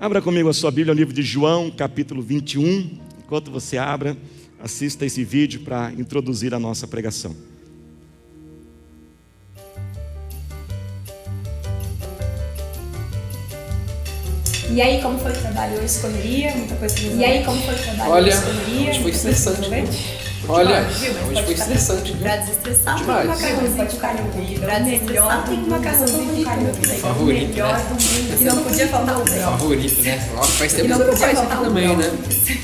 Abra comigo a sua Bíblia, no livro de João, capítulo 21. Enquanto você abra, assista esse vídeo para introduzir a nossa pregação. E aí, como foi o trabalho hoje? Correria? Muita coisa pra resolver? E aí, como foi o trabalho hoje? Correria? Hoje foi estressante. Olha, hoje foi estressante. Pra desestressar, tem demais. um macarrãozinho de carne moída. Pra desestressar, tem um macarrãozinho de carne moída. Favorito, melhor né? do mundo. E não podia faltar o bem. Favorito, né? Nossa, faz tempo que você não faz isso aqui também, né?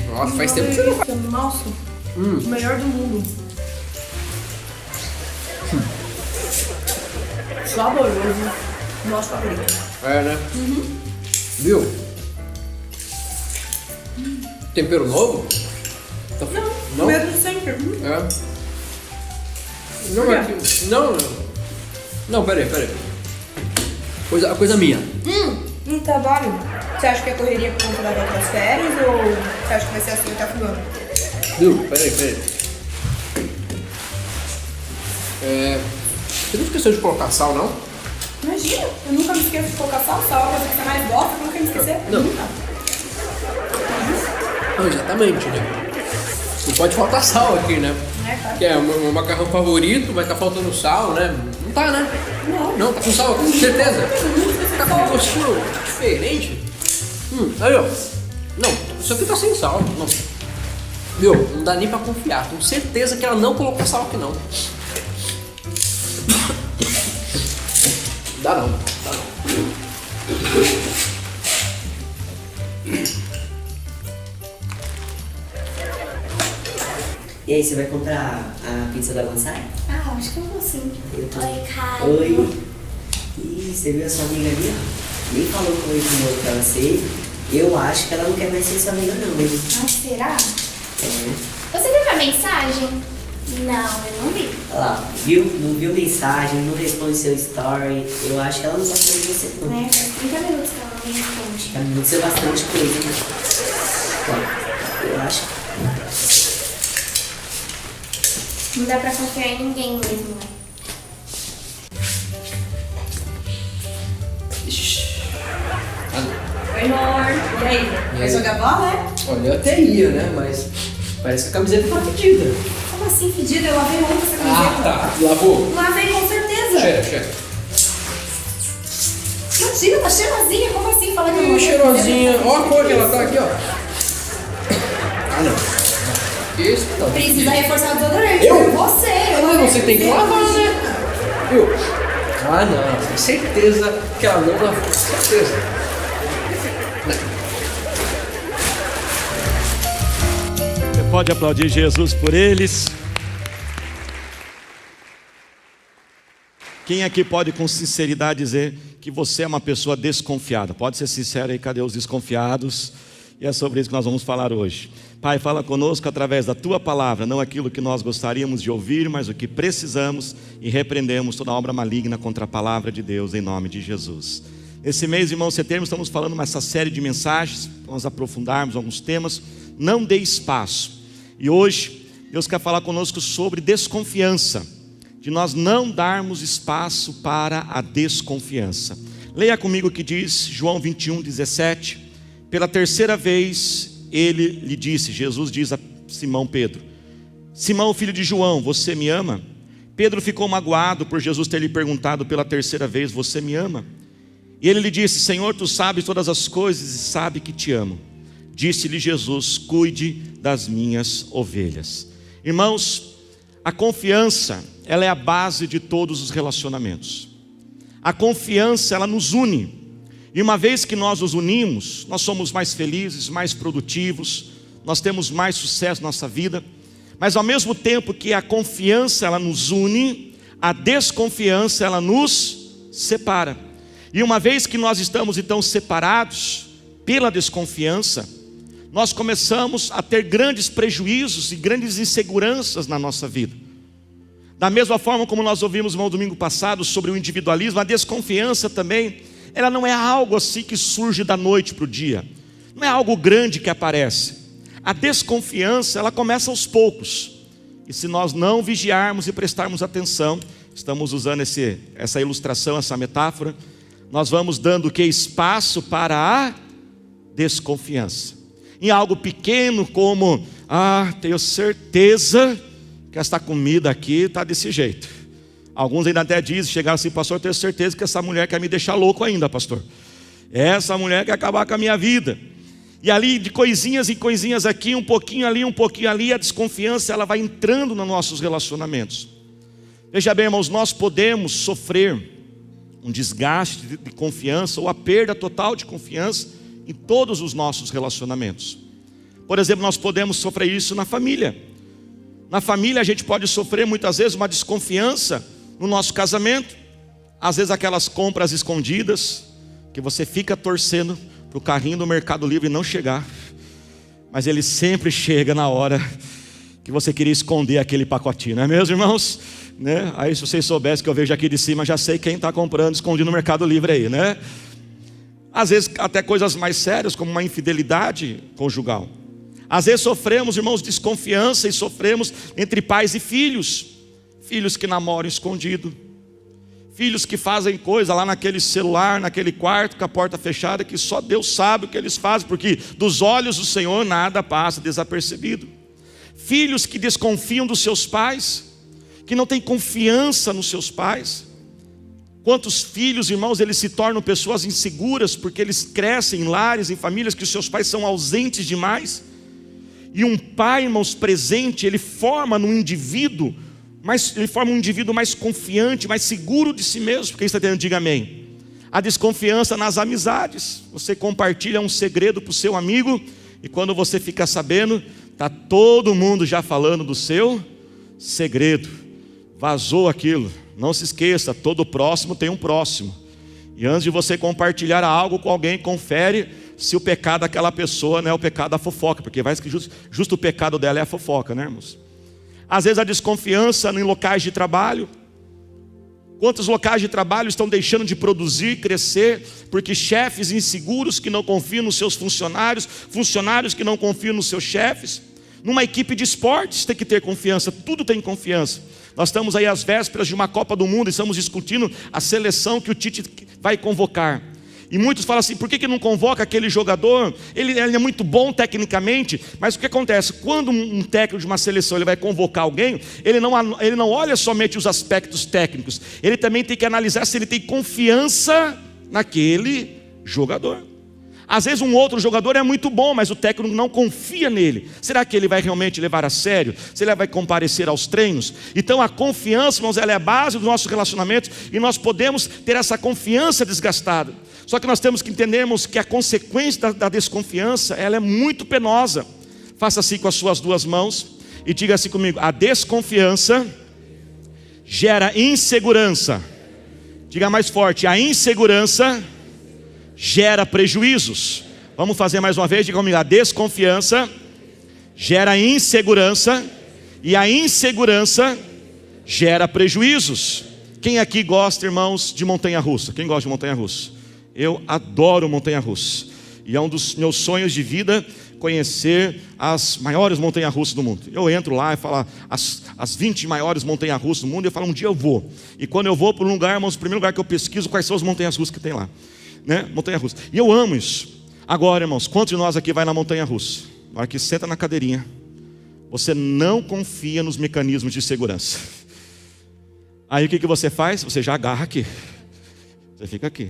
Nossa, faz tempo que você não faz. Nossa, o melhor do mundo. Saboroso. Nosso favorito. É, né? Viu? Tempero novo? Não? Mesmo sempre. É. Não, aqui. Não, peraí. Coisa minha. Um trabalho. Você acha que é correria por conta das outras férias ou você acha que vai ser assim até o fim do ano? Viu? Peraí. Você não esqueceu de colocar sal, não? Imagina, eu nunca me esqueço de colocar sal, é a coisa que você mais gosta, eu nunca me esquecer. Não. Nunca. Não, exatamente, né? Não pode faltar sal aqui, né? Claro. Que é o meu macarrão favorito, vai estar faltando sal, né? Não tá, né? Não, tá com sal, com certeza. Tá com um gostinho diferente. Aí, ó. Não, isso aqui tá sem sal. Não. Meu, não dá nem pra confiar. Tenho certeza que ela não colocou sal aqui, não. Dá não. E aí, você vai comprar a pizza da Mansai? Ah, acho que eu vou sim. Oi, Caio. Oi. Ih, você viu a sua amiga ali, ó? Nem falou com ele de novo pra ela ser. Eu acho que ela não quer mais ser sua amiga, não, hein? Ah, será? Você viu minha mensagem? Não, eu não vi. Olha lá, viu? Não viu mensagem, não responde seu story. Eu acho que ela não gosta de você, não. Né? Faz 30 minutos que ela não me responde. Tá muito ser bastante coisa, né? Ó, eu acho. Não dá pra confiar em ninguém mesmo, né? Ixi. Oi, amor. E aí? Vai jogar bola, né? Olha, eu até ia, né? Mas parece que a camiseta tá fedida. Como assim, fedida? Eu lavei ontem essa camiseta. Tá. Lavou? Lavei com certeza. Cheira. Imagina, tá cheirosinha. Como assim? Fala que eu não Cheirosinha. Ó a cor que ela tá aqui, ó. Não. Isso, tá. Precisa reforçar o desodorante. Eu? Você tem que lavar, né? Viu? Não. Tenho certeza que ela não lavou. Certeza. Você pode aplaudir Jesus por eles. Quem aqui pode com sinceridade dizer que você é uma pessoa desconfiada? Pode ser sincero aí, cadê os desconfiados? E é sobre isso que nós vamos falar hoje. Pai, fala conosco através da Tua palavra, não aquilo que nós gostaríamos de ouvir, mas o que precisamos, e repreendemos toda obra maligna contra a palavra de Deus, em nome de Jesus. Esse mês, irmãos, setembro, estamos falando essa série de mensagens, vamos aprofundarmos alguns temas. Não dê espaço. E hoje, Deus quer falar conosco sobre desconfiança, de nós não darmos espaço para a desconfiança. Leia comigo o que diz João 21, 17. Pela terceira vez ele lhe disse, Jesus diz a Simão Pedro: Simão, filho de João, você me ama? Pedro ficou magoado por Jesus ter lhe perguntado pela terceira vez: você me ama? E ele lhe disse: Senhor, tu sabes todas as coisas e sabe que te amo. Disse-lhe Jesus: cuide das minhas ovelhas. Irmãos, a confiança, ela é a base de todos os relacionamentos. A confiança, ela nos une. E uma vez que nós nos unimos, nós somos mais felizes, mais produtivos, nós temos mais sucesso na nossa vida. Mas ao mesmo tempo que a confiança ela nos une, a desconfiança ela nos separa. E uma vez que nós estamos então separados pela desconfiança, nós começamos a ter grandes prejuízos e grandes inseguranças na nossa vida. Da mesma forma como nós ouvimos no domingo passado sobre o individualismo, a desconfiança também, ela não é algo assim que surge da noite para o dia. Não é algo grande que aparece. A desconfiança, ela começa aos poucos. E se nós não vigiarmos e prestarmos atenção, estamos usando essa ilustração, essa metáfora, nós vamos dando o que? Espaço para a desconfiança. Em algo pequeno como, tenho certeza que esta comida aqui está desse jeito. Alguns ainda até dizem, chegaram assim, pastor, tenho certeza que essa mulher quer me deixar louco ainda, pastor. Essa mulher quer acabar com a minha vida. E ali de coisinhas em coisinhas aqui, um pouquinho ali, a desconfiança ela vai entrando nos nossos relacionamentos. Veja bem, irmãos, nós podemos sofrer um desgaste de confiança ou a perda total de confiança em todos os nossos relacionamentos. Por exemplo, nós podemos sofrer isso na família. Na família a gente pode sofrer muitas vezes uma desconfiança no nosso casamento. Às vezes aquelas compras escondidas que você fica torcendo para o carrinho do Mercado Livre não chegar, mas ele sempre chega na hora que você queria esconder aquele pacotinho, não é mesmo, irmãos? Né? Aí se vocês soubessem que eu vejo aqui de cima, já sei quem está comprando escondido no Mercado Livre aí, né? Às vezes até coisas mais sérias, como uma infidelidade conjugal. Às vezes sofremos, irmãos, desconfiança e sofremos entre pais e filhos. Filhos que namoram escondido, filhos que fazem coisa lá naquele celular, naquele quarto com a porta fechada, que só Deus sabe o que eles fazem, porque dos olhos do Senhor nada passa desapercebido. Filhos que desconfiam dos seus pais, que não têm confiança nos seus pais. Quantos filhos, irmãos, eles se tornam pessoas inseguras, porque eles crescem em lares, em famílias que os seus pais são ausentes demais. E um pai, irmãos, presente, ele forma um indivíduo mais confiante, mais seguro de si mesmo. Quem está entendendo, diga amém. A desconfiança nas amizades. Você compartilha um segredo para o seu amigo, e quando você fica sabendo, está todo mundo já falando do seu segredo. Vazou aquilo. Não se esqueça, todo próximo tem um próximo. E antes de você compartilhar algo com alguém, confere se o pecado daquela pessoa não é o pecado da fofoca, porque vai que justo o pecado dela é a fofoca, né, irmãos? Às vezes a desconfiança em locais de trabalho. Quantos locais de trabalho estão deixando de produzir, crescer, porque chefes inseguros que não confiam nos seus funcionários, funcionários que não confiam nos seus chefes. Numa equipe de esportes tem que ter confiança, tudo tem confiança. Nós estamos aí às vésperas de uma Copa do Mundo e estamos discutindo a seleção que o Tite vai convocar. E muitos falam assim, por que não convoca aquele jogador? Ele é muito bom tecnicamente, mas o que acontece? Quando um técnico de uma seleção ele vai convocar alguém, ele não olha somente os aspectos técnicos, ele também tem que analisar se ele tem confiança naquele jogador. Às vezes um outro jogador é muito bom, mas o técnico não confia nele. Será que ele vai realmente levar a sério? Se ele vai comparecer aos treinos? Então a confiança, irmãos, ela é a base dos nossos relacionamentos, e nós podemos ter essa confiança desgastada. Só que nós temos que entendermos que a consequência da desconfiança, ela é muito penosa. Faça assim com as suas duas mãos e diga assim comigo: a desconfiança gera insegurança. Diga mais forte: a insegurança gera prejuízos. Vamos fazer mais uma vez, diga comigo: a desconfiança gera insegurança, e a insegurança gera prejuízos. Quem aqui gosta, irmãos, de montanha-russa? Quem gosta de montanha-russa? Eu adoro montanha-russa, e é um dos meus sonhos de vida conhecer as maiores montanha-russas do mundo. Eu entro lá e falo as 20 maiores montanha-russas do mundo, e eu falo, um dia eu vou. E quando eu vou para um lugar, irmãos, o primeiro lugar que eu pesquiso, quais são as montanhas-russas que tem lá, né? Montanha-russa. E eu amo isso. Agora, irmãos, quantos de nós aqui vai na montanha-russa? Na hora que senta na cadeirinha, você não confia nos mecanismos de segurança. Aí o que você faz? Você já agarra aqui, você fica aqui.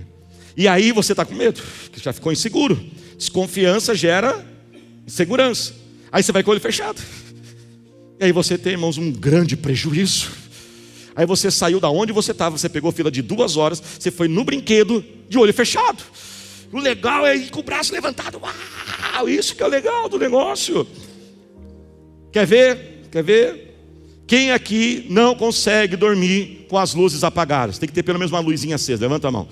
E aí você está com medo, que já ficou inseguro. Desconfiança gera insegurança. Aí você vai com o olho fechado. E aí você tem, irmãos, um grande prejuízo. Aí você saiu da onde você estava, você pegou fila de 2 horas, você foi no brinquedo de olho fechado. O legal é ir com o braço levantado. Uau, isso que é o legal do negócio. Quer ver? Quer ver? Quem aqui não consegue dormir com as luzes apagadas? Tem que ter pelo menos uma luzinha acesa. Levanta a mão.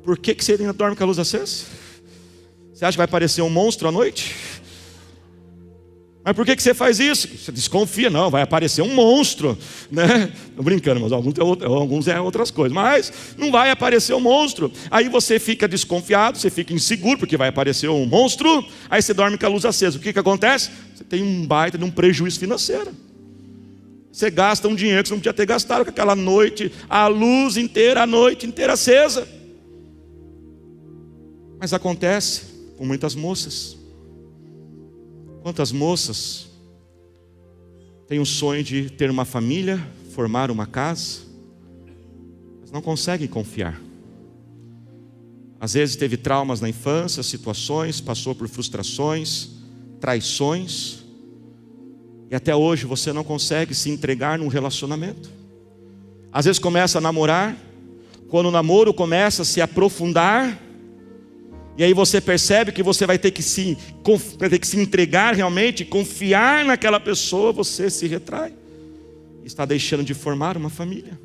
Por que você ainda dorme com a luz acesa? Você acha que vai aparecer um monstro à noite? Mas por que você faz isso? Você desconfia, não, vai aparecer um monstro, né? Estou brincando, mas alguns é outras coisas. Mas não vai aparecer um monstro. Aí você fica desconfiado, você fica inseguro, porque vai aparecer um monstro. Aí você dorme com a luz acesa. O que acontece? Você tem um baita de um prejuízo financeiro. Você gasta um dinheiro que você não podia ter gastado com aquela noite, a noite inteira acesa. Mas acontece com muitas moças. Quantas moças têm o sonho de ter uma família, formar uma casa, mas não conseguem confiar. Às vezes teve traumas na infância, situações, passou por frustrações, traições, e até hoje você não consegue se entregar num relacionamento. Às vezes começa a namorar, quando o namoro começa a se aprofundar, e aí você percebe que você vai ter que se entregar realmente, confiar naquela pessoa, você se retrai. Está deixando de formar uma família.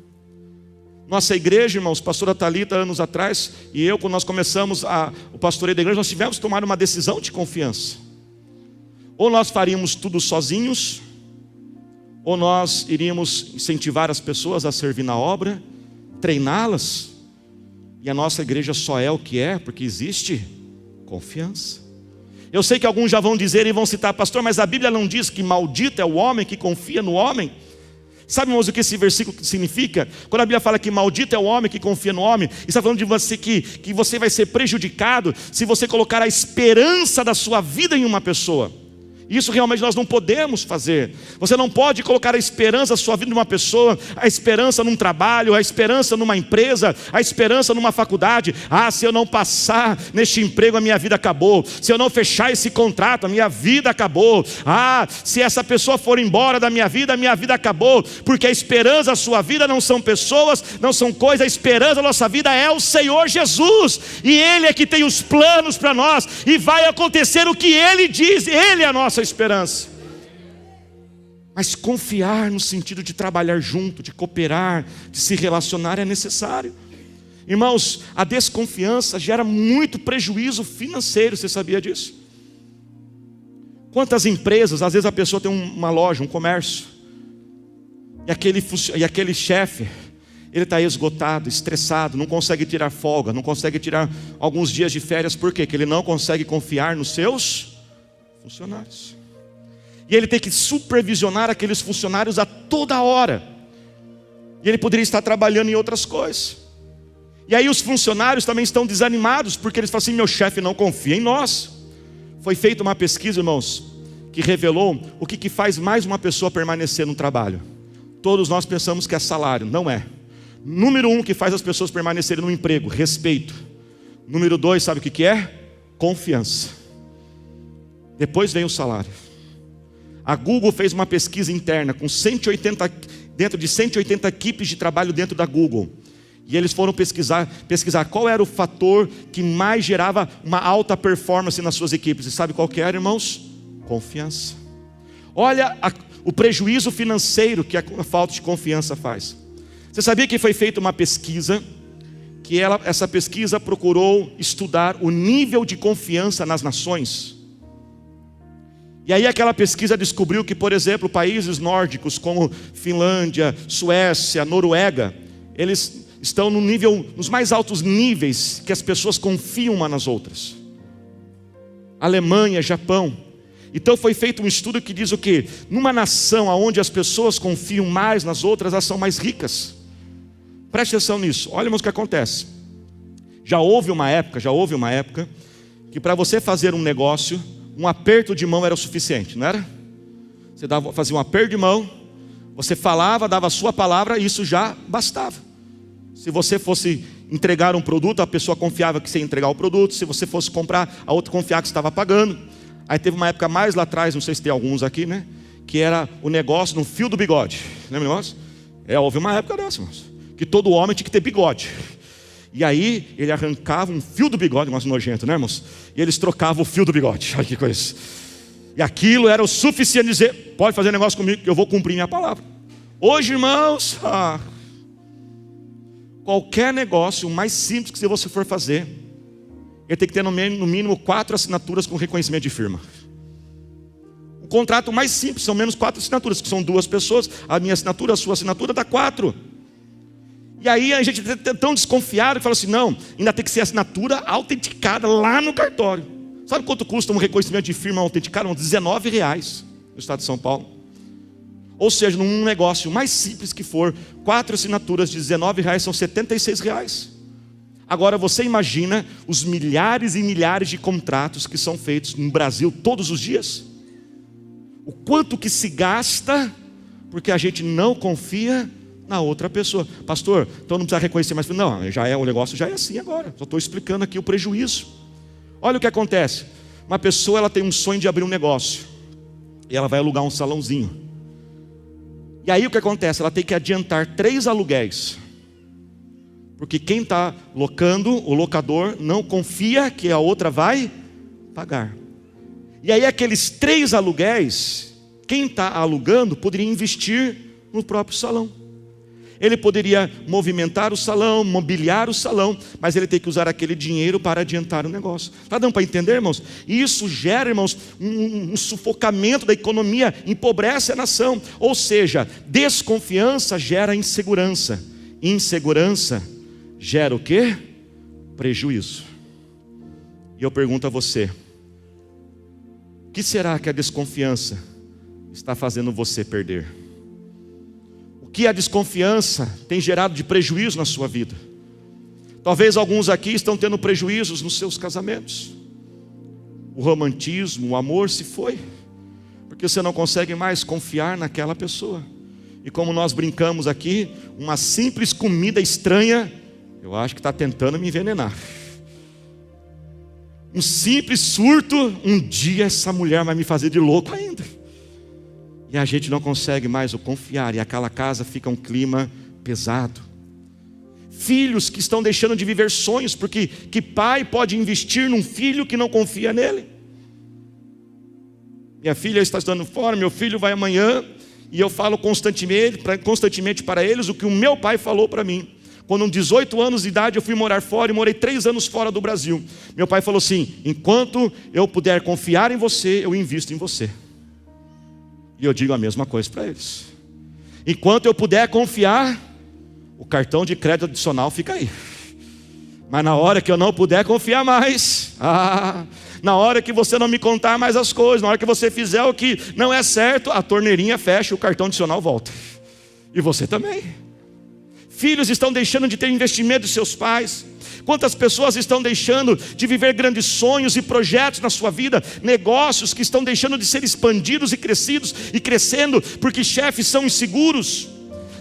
Nossa igreja, irmãos, pastora Thalita, anos atrás, e eu, quando nós começamos o pastoreio da igreja, nós tivemos que tomar uma decisão de confiança. Ou nós faríamos tudo sozinhos, ou nós iríamos incentivar as pessoas a servir na obra, treiná-las. E a nossa igreja só é o que é porque existe confiança. Eu sei que alguns já vão dizer e vão citar: pastor, mas a Bíblia não diz que maldito é o homem que confia no homem? Sabe, irmãos, o que esse versículo significa? Quando a Bíblia fala que maldito é o homem que confia no homem, está falando de você que você vai ser prejudicado se você colocar a esperança da sua vida em uma pessoa. Isso realmente nós não podemos fazer. Você não pode colocar a esperança da sua vida em uma pessoa, a esperança num trabalho, a esperança numa empresa, a esperança numa faculdade. Ah, se eu não passar neste emprego, a minha vida acabou. Se eu não fechar esse contrato, a minha vida acabou. Ah, se essa pessoa for embora da minha vida, a minha vida acabou. Porque a esperança da sua vida não são pessoas, não são coisas. A esperança da nossa vida é o Senhor Jesus. E Ele é que tem os planos para nós. E vai acontecer o que Ele diz. Ele é a nossa esperança. Mas confiar no sentido de trabalhar junto, de cooperar, de se relacionar é necessário. Irmãos, a desconfiança gera muito prejuízo financeiro, você sabia disso? Quantas empresas, às vezes a pessoa tem uma loja, um comércio, e aquele chefe, ele está esgotado, estressado, não consegue tirar folga, não consegue tirar alguns dias de férias. Por quê? Porque ele não consegue confiar nos seus funcionários. E ele tem que supervisionar aqueles funcionários a toda hora. E ele poderia estar trabalhando em outras coisas. E aí os funcionários também estão desanimados, porque eles falam assim: meu chefe não confia em nós. Foi feita uma pesquisa, irmãos, que revelou o que faz mais uma pessoa permanecer no trabalho. Todos nós pensamos que é salário, não é. Número 1 que faz as pessoas permanecerem no emprego: respeito. Número 2, sabe o que é? Confiança. Depois vem o salário. A Google fez uma pesquisa interna com dentro de 180 equipes de trabalho dentro da Google. E eles foram pesquisar qual era o fator que mais gerava uma alta performance nas suas equipes. E sabe qual que era, irmãos? Confiança. Olha o prejuízo financeiro que a falta de confiança faz. Você sabia que foi feita uma pesquisa, que essa pesquisa procurou estudar o nível de confiança nas nações? E aí aquela pesquisa descobriu que, por exemplo, países nórdicos como Finlândia, Suécia, Noruega, eles estão nos mais altos níveis que as pessoas confiam umas nas outras. Alemanha, Japão. Então foi feito um estudo que diz o quê? Numa nação onde as pessoas confiam mais nas outras, elas são mais ricas. Preste atenção nisso. Olha, irmãos, o que acontece. Já houve uma época que para você fazer um negócio, um aperto de mão era o suficiente, não era? Você fazia um aperto de mão, você falava, dava a sua palavra, e isso já bastava. Se você fosse entregar um produto, a pessoa confiava que você ia entregar o produto. Se você fosse comprar, a outra confiava que você estava pagando. Aí teve uma época mais lá atrás, não sei se tem alguns aqui, né? Que era o negócio no fio do bigode. Lembra o negócio? Houve uma época dessa, irmãos, que todo homem tinha que ter bigode. E aí ele arrancava um fio do bigode, mais nojento, né, irmãos? E eles trocavam o fio do bigode. Olha que coisa. E aquilo era o suficiente de dizer: pode fazer negócio comigo que eu vou cumprir minha palavra. Hoje, irmãos, qualquer negócio, o mais simples que você for fazer, ele tem que ter no mínimo 4 assinaturas com reconhecimento de firma. O contrato mais simples são menos 4 assinaturas, que são 2 pessoas. A minha assinatura, a sua assinatura, dá 4. E aí a gente é tão desconfiado que fala assim: não, ainda tem que ser assinatura autenticada lá no cartório. Sabe quanto custa um reconhecimento de firma autenticado? R$19 no estado de São Paulo. Ou seja, num negócio mais simples que for, 4 assinaturas de R$19 são R$76. Agora você imagina os milhares e milhares de contratos que são feitos no Brasil todos os dias? O quanto que se gasta porque a gente não confia na outra pessoa. Pastor, então não precisa reconhecer mais. Não, o negócio já é assim agora. Só estou explicando aqui o prejuízo. Olha o que acontece. Uma pessoa, ela tem um sonho de abrir um negócio. E ela vai alugar um salãozinho. E aí o que acontece? Ela tem que adiantar 3 aluguéis. Porque quem está locando, o locador, não confia que a outra vai pagar. E aí aqueles 3 aluguéis, quem está alugando poderia investir no próprio salão. Ele poderia movimentar o salão, mobiliar o salão, mas ele tem que usar aquele dinheiro para adiantar o negócio. Está dando para entender, irmãos? E isso gera, irmãos, um sufocamento da economia, empobrece a nação. Ou seja, desconfiança gera insegurança. Insegurança gera o quê? Prejuízo. E eu pergunto a você, o que será que a desconfiança está fazendo você perder? O que a desconfiança tem gerado de prejuízo na sua vida? Talvez alguns aqui estão tendo prejuízos nos seus casamentos. O romantismo, o amor se foi, porque você não consegue mais confiar naquela pessoa. E como nós brincamos aqui, uma simples comida estranha, eu acho que está tentando me envenenar. Um simples surto, um dia essa mulher vai me fazer de louco ainda. E a gente não consegue mais o confiar, e aquela casa fica um clima pesado. Filhos que estão deixando de viver sonhos, porque que pai pode investir num filho que não confia nele? Minha filha está estudando fora, meu filho vai amanhã, e eu falo constantemente para eles o que o meu pai falou para mim. Quando com 18 anos de idade eu fui morar fora e morei 3 anos fora do Brasil. Meu pai falou assim: enquanto eu puder confiar em você, eu invisto em você. E eu digo a mesma coisa para eles. Enquanto eu puder confiar, o cartão de crédito adicional fica aí. Mas na hora que eu não puder confiar mais, na hora que você não me contar mais as coisas, na hora que você fizer o que não é certo, a torneirinha fecha e o cartão adicional volta. E você também. Filhos estão deixando de ter investimento de seus pais. Quantas pessoas estão deixando de viver grandes sonhos e projetos na sua vida? Negócios que estão deixando de ser expandidos e crescidos e crescendo porque chefes são inseguros.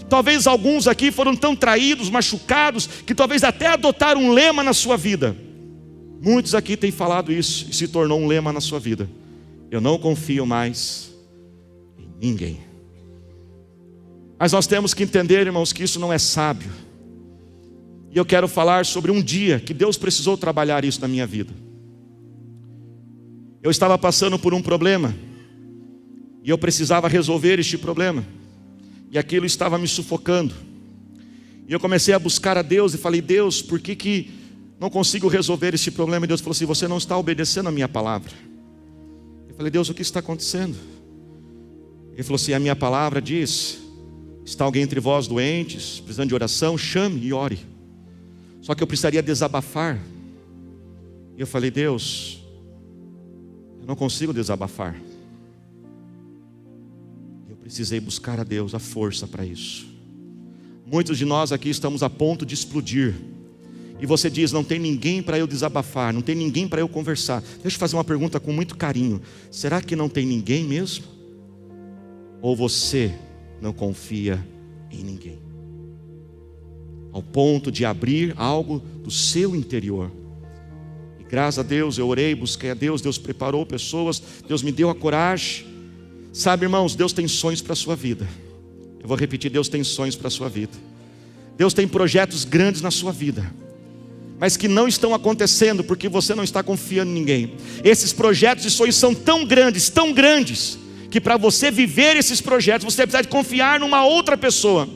Talvez alguns aqui foram tão traídos, machucados, que talvez até adotaram um lema na sua vida. Muitos aqui têm falado isso e se tornou um lema na sua vida: eu não confio mais em ninguém. Mas nós temos que entender, irmãos, que isso não é sábio. E eu quero falar sobre um dia que Deus precisou trabalhar isso na minha vida. Eu estava passando por um problema e eu precisava resolver este problema, e aquilo estava me sufocando. E eu comecei a buscar a Deus e falei: Deus, por que não consigo resolver este problema? E Deus falou assim: você não está obedecendo a minha palavra. Eu falei: Deus, o que está acontecendo? Ele falou assim: a minha palavra diz: está alguém entre vós doentes, precisando de oração, chame e ore. Só que eu precisaria desabafar. E eu falei: Deus, eu não consigo desabafar. Eu precisei buscar a Deus a força para isso. Muitos de nós aqui estamos a ponto de explodir. E você diz: não tem ninguém para eu desabafar, não tem ninguém para eu conversar. Deixa eu fazer uma pergunta com muito carinho: será que não tem ninguém mesmo? Ou você não confia em ninguém, ao ponto de abrir algo do seu interior? E graças a Deus eu orei, busquei a Deus, Deus preparou pessoas, Deus me deu a coragem. Sabe, irmãos, Deus tem sonhos para a sua vida. Eu vou repetir: Deus tem sonhos para a sua vida. Deus tem projetos grandes na sua vida, mas que não estão acontecendo porque você não está confiando em ninguém. Esses projetos e sonhos são tão grandes, que para você viver esses projetos, você precisa de confiar numa outra pessoa.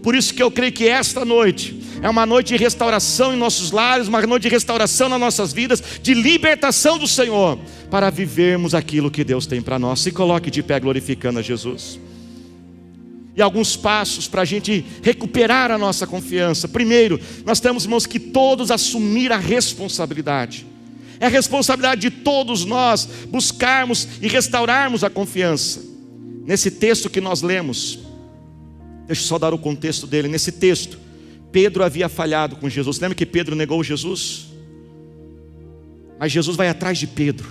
Por isso que eu creio que esta noite é uma noite de restauração em nossos lares, uma noite de restauração nas nossas vidas, de libertação do Senhor, para vivermos aquilo que Deus tem para nós. Se coloque de pé glorificando a Jesus. E alguns passos para a gente recuperar a nossa confiança. Primeiro, nós temos, irmãos, que todos assumir a responsabilidade. É a responsabilidade de todos nós buscarmos e restaurarmos a confiança. Nesse texto que nós lemos, deixa eu só dar o contexto dele. Nesse texto, Pedro havia falhado com Jesus. Lembra que Pedro negou Jesus? Mas Jesus vai atrás de Pedro.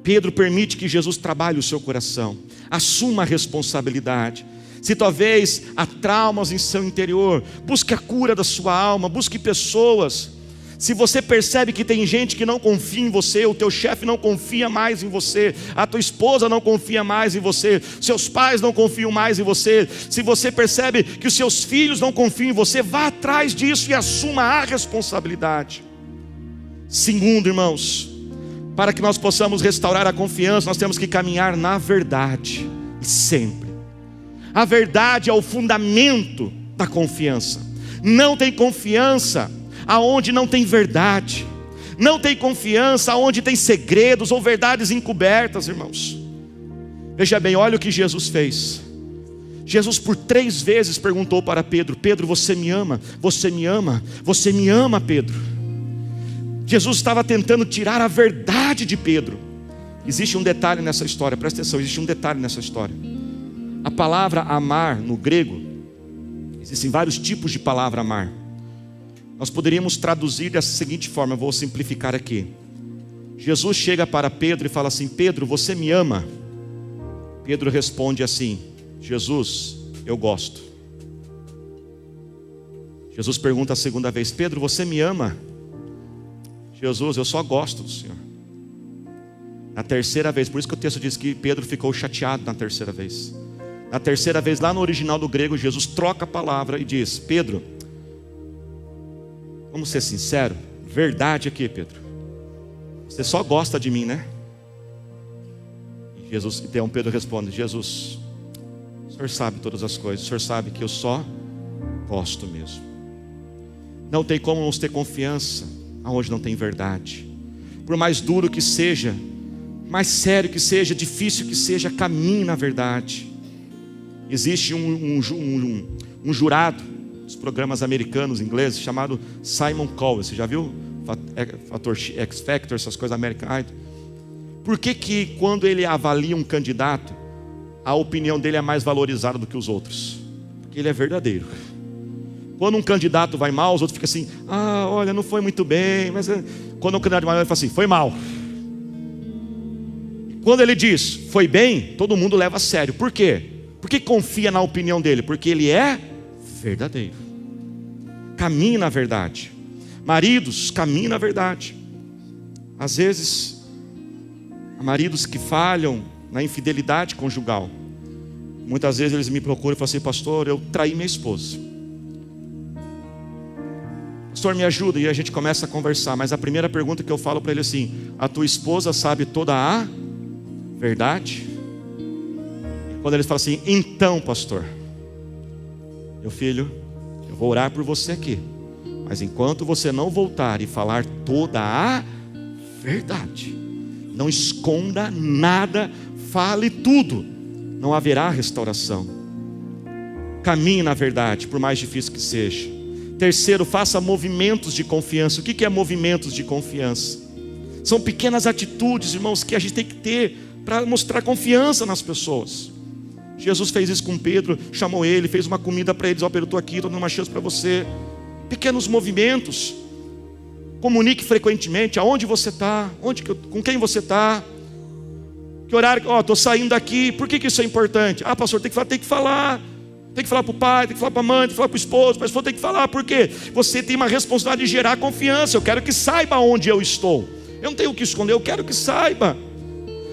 Pedro permite que Jesus trabalhe o seu coração. Assuma a responsabilidade. Se talvez há traumas em seu interior, busque a cura da sua alma, busque pessoas. Se você percebe que tem gente que não confia em você, o teu chefe não confia mais em você, a tua esposa não confia mais em você, seus pais não confiam mais em você, se você percebe que os seus filhos não confiam em você, vá atrás disso e assuma a responsabilidade. Segundo, irmãos, para que nós possamos restaurar a confiança, nós temos que caminhar na verdade, sempre. A verdade é o fundamento da confiança. Não tem confiança aonde não tem verdade. Não tem confiança aonde tem segredos ou verdades encobertas, irmãos. Veja bem, olha o que Jesus fez. Jesus por 3 vezes perguntou para Pedro: Pedro, você me ama? Você me ama? Você me ama, Pedro? Jesus estava tentando tirar a verdade de Pedro. Existe um detalhe nessa história, presta atenção, existe um detalhe nessa história. A palavra amar no grego, existem vários tipos de palavra amar. Nós poderíamos traduzir dessa seguinte forma, eu vou simplificar aqui. Jesus chega para Pedro e fala assim: Pedro, você me ama? Pedro responde assim: Jesus, eu gosto. Jesus pergunta a segunda vez: Pedro, você me ama? Jesus, eu só gosto do Senhor. Na terceira vez, por isso que o texto diz que Pedro ficou chateado na terceira vez. Na terceira vez, lá no original do grego, Jesus troca a palavra e diz: Pedro, vamos ser sinceros, verdade aqui, Pedro, você só gosta de mim, né? E Jesus, então Pedro responde: Jesus, o Senhor sabe todas as coisas, o Senhor sabe que eu só gosto mesmo. Não tem como nos ter confiança aonde não tem verdade. Por mais duro que seja, mais sério que seja, difícil que seja, caminhe na verdade. Existe um jurado dos programas americanos, ingleses, chamado Simon Cowell. Você já viu? Fator X Factor, essas coisas americanas. Por que quando ele avalia um candidato, a opinião dele é mais valorizada do que os outros? Porque ele é verdadeiro. Quando um candidato vai mal, os outros ficam assim: ah, olha, não foi muito bem. Mas quando um candidato vai mal, ele fala assim: foi mal. Quando ele diz foi bem, todo mundo leva a sério. Por quê? Porque confia na opinião dele, porque ele é verdadeiro. Caminhe na verdade. Maridos, caminhe na verdade. Às vezes, há maridos que falham na infidelidade conjugal. Muitas vezes eles me procuram e falam assim: pastor, eu traí minha esposa. Pastor, me ajuda. E a gente começa a conversar. Mas a primeira pergunta que eu falo para ele é assim: a tua esposa sabe toda a verdade? Quando eles falam assim: então, pastor, meu filho, eu vou orar por você aqui, mas enquanto você não voltar e falar toda a verdade, não esconda nada, fale tudo, não haverá restauração. Caminhe na verdade, por mais difícil que seja. Terceiro, faça movimentos de confiança. O que é movimentos de confiança? São pequenas atitudes, irmãos, que a gente tem que ter para mostrar confiança nas pessoas. Jesus fez isso com Pedro, chamou ele, fez uma comida para eles: ó, Pedro, estou aqui, estou dando uma chance para você. Pequenos movimentos. Comunique frequentemente aonde você está, com quem você está, que horário, ó, estou saindo daqui. Por que isso é importante? Ah, pastor, tem que falar. Tem que falar para o pai, tem que falar para a mãe, tem que falar para o esposo. Mas tem que falar, por quê? Você tem uma responsabilidade de gerar confiança. Eu quero que saiba onde eu estou. Eu não tenho o que esconder, eu quero que saiba.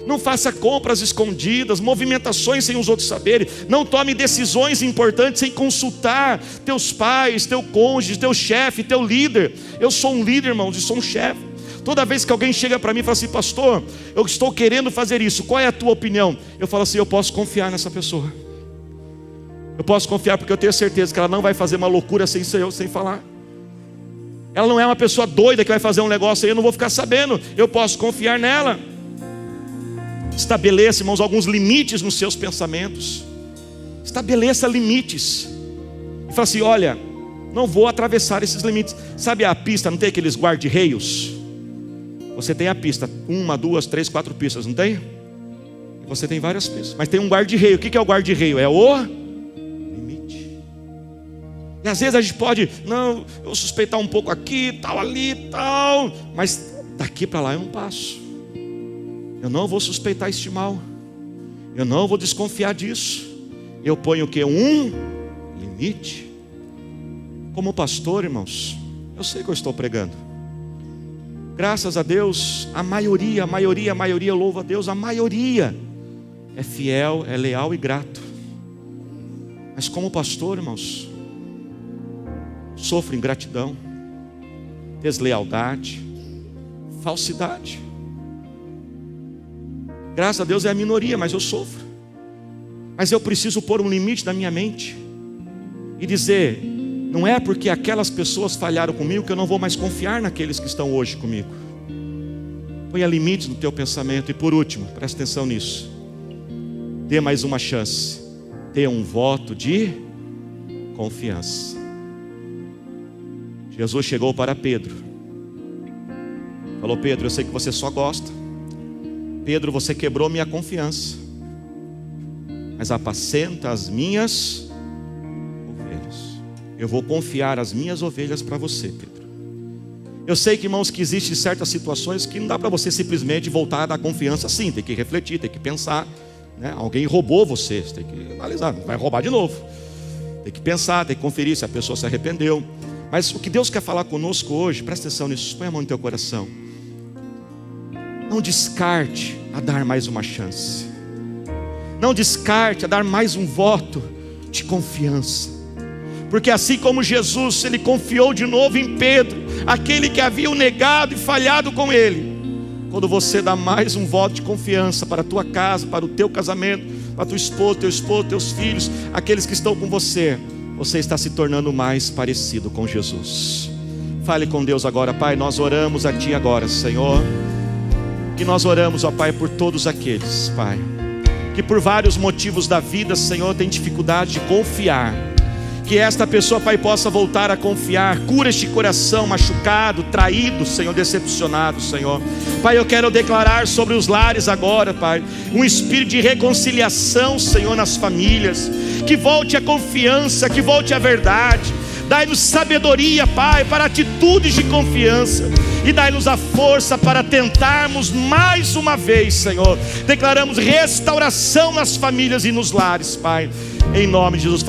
Não faça compras escondidas, movimentações sem os outros saberem. Não tome decisões importantes sem consultar teus pais, teu cônjuge, teu chefe, teu líder. Eu sou um líder, irmãos, e sou um chefe. Toda vez que alguém chega para mim e fala assim: pastor, eu estou querendo fazer isso, qual é a tua opinião? Eu falo assim: eu posso confiar nessa pessoa. Eu posso confiar porque eu tenho certeza que ela não vai fazer uma loucura sem falar. Ela não é uma pessoa doida que vai fazer um negócio aí, eu não vou ficar sabendo. Eu posso confiar nela. Estabeleça, irmãos, alguns limites nos seus pensamentos. Estabeleça limites. E fala assim: olha, não vou atravessar esses limites. Sabe a pista, não tem aqueles guarda-reios? Você tem a pista, 1, 2, 3, 4 pistas, não tem? Você tem várias pistas, mas tem um guarda-reio. O que é o guarda-reio? É o limite. E às vezes a gente pode, não, eu vou suspeitar um pouco aqui, tal, ali, tal, mas daqui para lá eu não passo. Eu não vou suspeitar este mal. Eu não vou desconfiar disso. Eu ponho o que? Um limite. Como pastor, irmãos, eu sei que eu estou pregando. Graças a Deus, a maioria, louva a Deus, a maioria é fiel, é leal e grato. Mas como pastor, irmãos, sofro ingratidão, deslealdade, falsidade. Graças a Deus é a minoria, mas eu sofro. Mas eu preciso pôr um limite na minha mente e dizer, não é porque aquelas pessoas falharam comigo que eu não vou mais confiar naqueles que estão hoje comigo. Ponha limites no teu pensamento. E por último, presta atenção nisso, dê mais uma chance. Dê um voto de confiança. Jesus chegou para Pedro, falou: Pedro, eu sei que você só gosta. Pedro, você quebrou minha confiança, mas apacenta as minhas ovelhas. Eu vou confiar as minhas ovelhas para você, Pedro. Eu sei que, irmãos, que existem certas situações que não dá para você simplesmente voltar a dar confiança assim. Tem que refletir, tem que pensar, né? Alguém roubou você, você tem que analisar, não vai roubar de novo. Tem que pensar, tem que conferir se a pessoa se arrependeu. Mas o que Deus quer falar conosco hoje, presta atenção nisso, põe a mão no teu coração. Não descarte a dar mais uma chance. Não descarte a dar mais um voto de confiança. Porque assim como Jesus, ele confiou de novo em Pedro, aquele que havia o negado e falhado com ele. Quando você dá mais um voto de confiança para a tua casa, para o teu casamento, para tua esposa, teu esposo, teus filhos, aqueles que estão com você, você está se tornando mais parecido com Jesus. Fale com Deus agora. Pai, nós oramos a Ti agora, Senhor. Que nós oramos, ó Pai, por todos aqueles, Pai, que por vários motivos da vida, Senhor, tem dificuldade de confiar. Que esta pessoa, Pai, possa voltar a confiar. Cura este coração machucado, traído, Senhor, decepcionado, Senhor. Pai, eu quero declarar sobre os lares agora, Pai, um espírito de reconciliação, Senhor, nas famílias. Que volte a confiança, que volte a verdade. Dai-nos sabedoria, Pai, para atitudes de confiança. E dai-nos a força para tentarmos mais uma vez, Senhor. Declaramos restauração nas famílias e nos lares, Pai, em nome de Jesus.